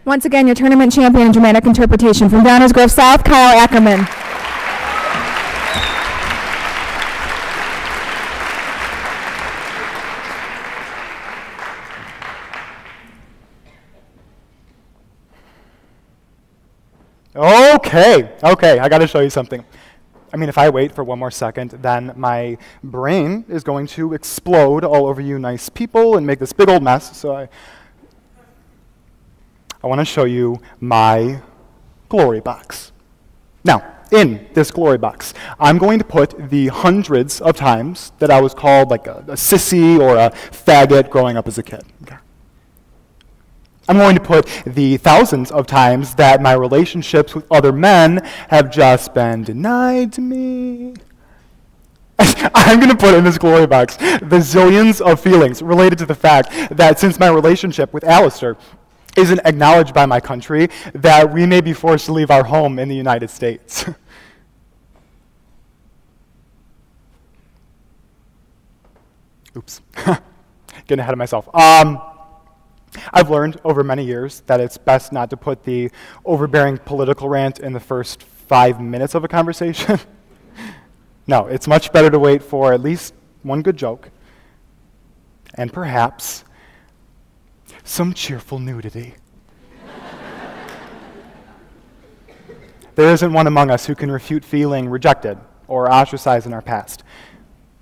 Once again, your tournament champion in dramatic interpretation from Downers Grove South, Kyle Akerman. Okay, I gotta show you something. I mean, if I wait for one more second, then my brain is going to explode all over you nice people and make this big old mess, so I want to show you my glory box. Now, in this glory box, I'm going to put the hundreds of times that I was called like a sissy or a faggot growing up as a kid. Okay. I'm going to put the thousands of times that my relationships with other men have just been denied to me. I'm going to put in this glory box the zillions of feelings related to the fact that since my relationship with Alistair isn't acknowledged by my country, that we may be forced to leave our home in the United States. Oops. Getting ahead of myself. I've learned over many years that it's best not to put the overbearing political rant in the first 5 minutes of a conversation. No, it's much better to wait for at least one good joke and perhaps some cheerful nudity. There isn't one among us who can refute feeling rejected or ostracized in our past.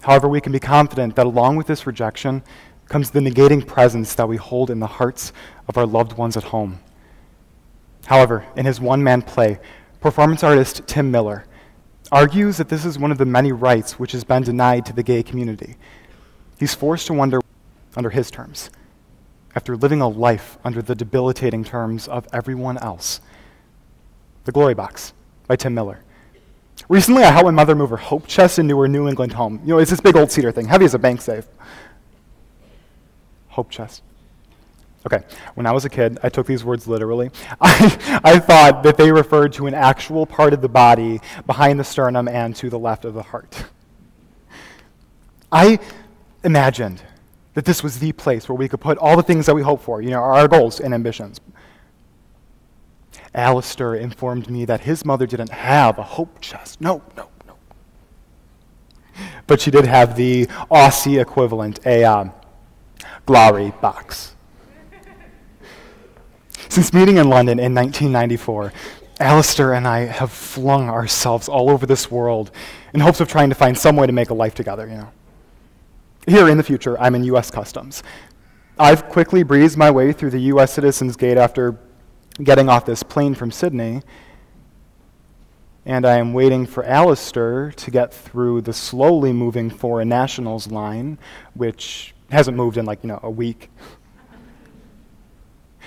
However, we can be confident that along with this rejection comes the negating presence that we hold in the hearts of our loved ones at home. However, in his one-man play, performance artist Tim Miller argues that this is one of the many rights which has been denied to the gay community. He's forced to wonder under his terms, after living a life under the debilitating terms of everyone else. The Glory Box by Tim Miller. Recently, I helped my mother move her hope chest into her New England home. You know, it's this big old cedar thing, heavy as a bank safe. Hope chest. Okay, when I was a kid, I took these words literally. I thought that they referred to an actual part of the body behind the sternum and to the left of the heart. I imagined that this was the place where we could put all the things that we hope for, you know, our goals and ambitions. Alistair informed me that his mother didn't have a hope chest. No. But she did have the Aussie equivalent, a glory box. Since meeting in London in 1994, Alistair and I have flung ourselves all over this world in hopes of trying to find some way to make a life together, you know. Here in the future, I'm in U.S. Customs. I've quickly breezed my way through the U.S. Citizens Gate after getting off this plane from Sydney, and I am waiting for Alistair to get through the slowly moving foreign nationals line, which hasn't moved in like, a week.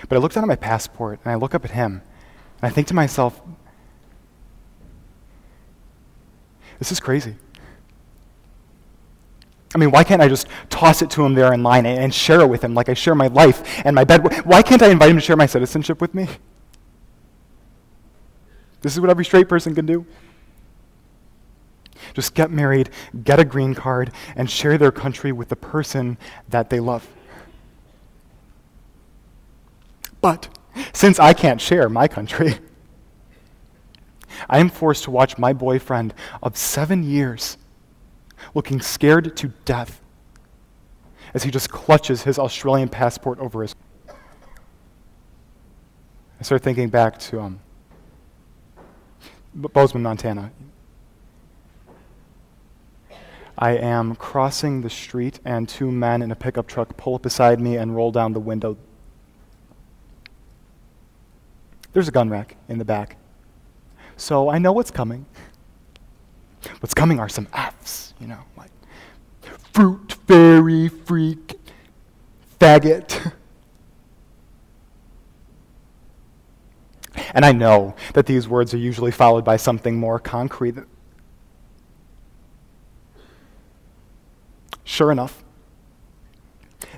But I look down at my passport, and I look up at him, and I think to myself, this is crazy. I mean, why can't I just toss it to him there in line and share it with him like I share my life and my bed? Why can't I invite him to share my citizenship with me? This is what every straight person can do. Just get married, get a green card, and share their country with the person that they love. But since I can't share my country, I am forced to watch my boyfriend of 7 years looking scared to death as he just clutches his Australian passport over his... I start thinking back to Bozeman, Montana. I am crossing the street and 2 men in a pickup truck pull up beside me and roll down the window. There's a gun rack in the back. So I know what's coming. What's coming are some Fs, like fruit, fairy, freak, faggot. And I know that these words are usually followed by something more concrete. Sure enough,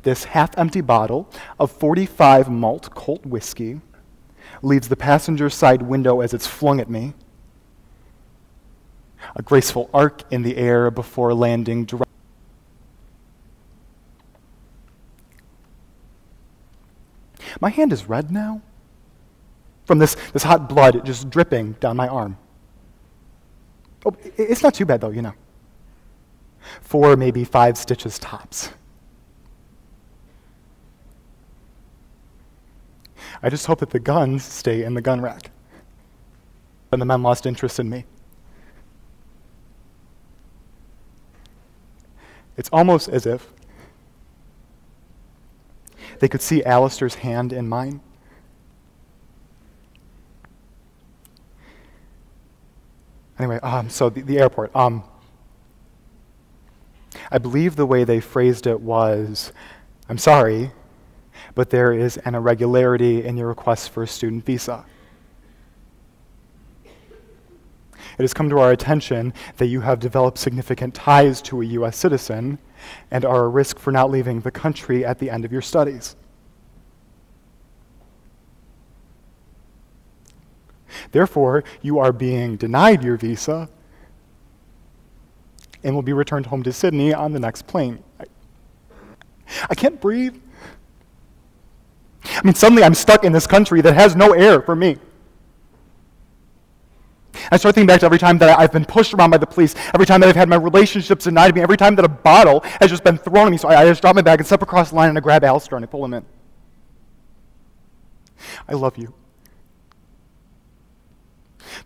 this half-empty bottle of 45 malt Colt whiskey leaves the passenger side window as it's flung at me, a graceful arc in the air before landing directly. My hand is red now, from this hot blood just dripping down my arm. Oh, it's not too bad though, 4, maybe 5 stitches tops. I just hope that the guns stay in the gun rack. And the men lost interest in me. It's almost as if they could see Alistair's hand in mine. Anyway, so the airport. I believe the way they phrased it was, I'm sorry, but there is an irregularity in your request for a student visa. It has come to our attention that you have developed significant ties to a U.S. citizen and are a risk for not leaving the country at the end of your studies. Therefore, you are being denied your visa and will be returned home to Sydney on the next plane. I can't breathe. I mean, suddenly I'm stuck in this country that has no air for me. I start thinking back to every time that I've been pushed around by the police, every time that I've had my relationships denied me, every time that a bottle has just been thrown at me. So I just drop my bag and step across the line and I grab Alistair and I pull him in. I love you.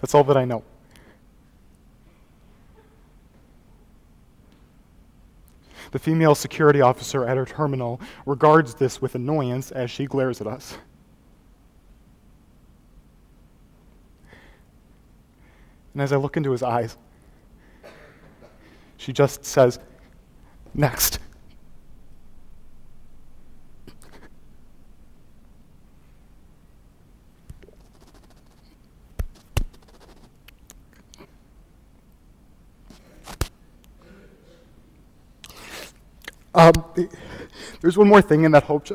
That's all that I know. The female security officer at our terminal regards this with annoyance as she glares at us. And as I look into his eyes, she just says, "Next." There's one more thing in that hope,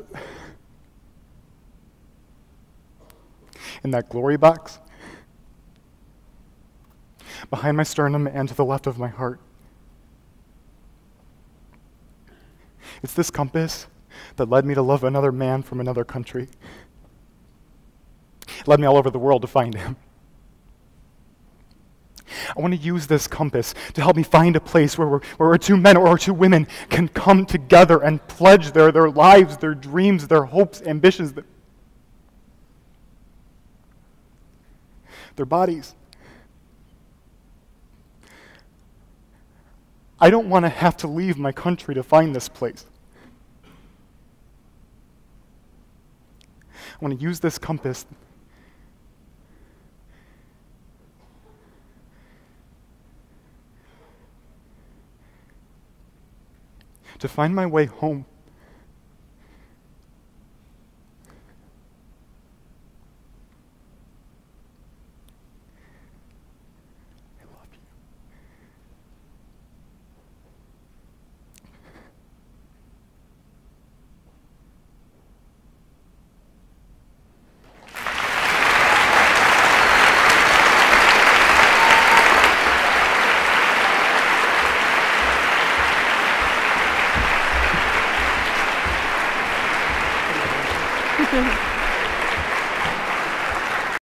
in that glory box, behind my sternum and to the left of my heart. It's this compass that led me to love another man from another country. It led me all over the world to find him. I want to use this compass to help me find a place where 2 men or 2 women can come together and pledge their lives, their dreams, their hopes, ambitions, their bodies. I don't want to have to leave my country to find this place. I want to use this compass to find my way home.